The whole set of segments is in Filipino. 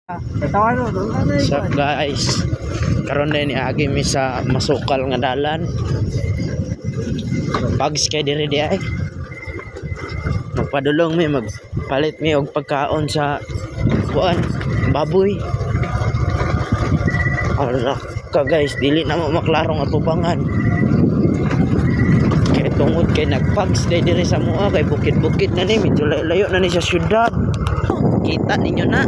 What's up guys? Karon din niagi mi sa masukal nga dalan. Pags kay diri di ay. Magpadulong mi magpalit mi og pagkaon sa kuan, baboy. Ala ka guys, dili na mo maklarong atubangan. Kay tungod kay nagpags diri sa mua kay bukid-bukid na ni, medyo layo na ni sa syudad. Kita ninyo na.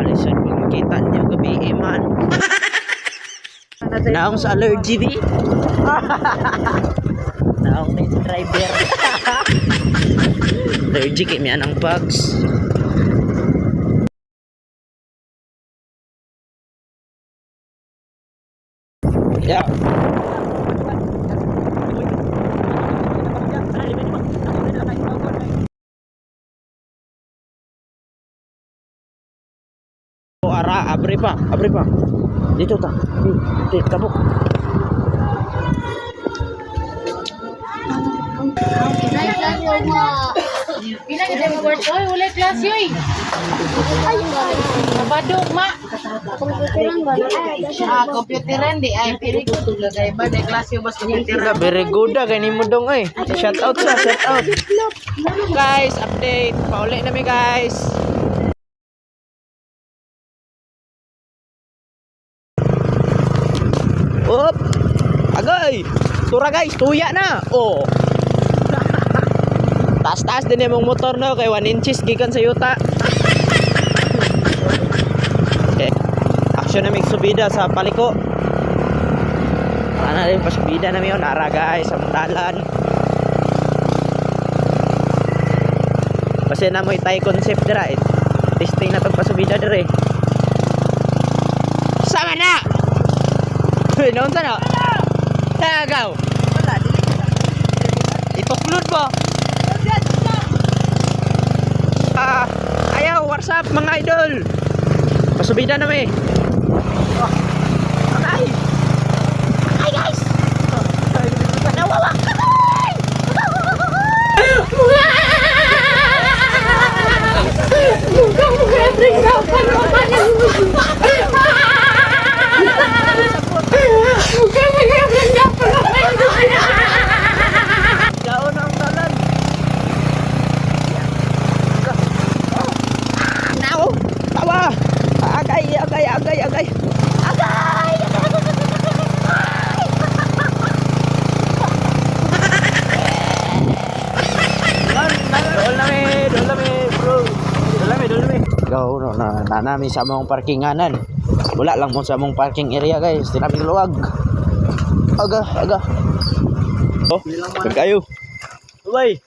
Alisan pag makita niyo gabi man. Naong sa allergy di. Naong ni driver. Allergy kay mi anang bugs. Ya. Ara, abre pa. Dito ta. Dito tabok. Pila kita mo work oy, wala klase oy. Ay, nabadog ma. Computeran ba? Computeran di ay pili ko tulagay ba de klase bas computer. Very good kay nimo dong eh. Shout out. Guys, update. Pauli na mi guys. Up. Agay. Tura guys, tuya na. Oh. Taas-taas din yung motor no kay 1 inches gikan sa yuta. Okay. Action na mig subida sa paliko. Ana rin pasubida na mi on ara guys sa dalan. Kasi na mo itay concept dira. Testing na tong pasubida dire. Sama na. Noon sana. Tagaw. Wala dili. Ituklod mo. Ayaw, what's up mga idol? Pasubida na mi. Okay. Hi guys. Nawawak kami. Agay. Dolami, bro. Dolami. Go no na nami sa among parkinganan. Wala lang mo sa among parking area guys. Tinami luwag. Aga. Oh, kayo. Bye.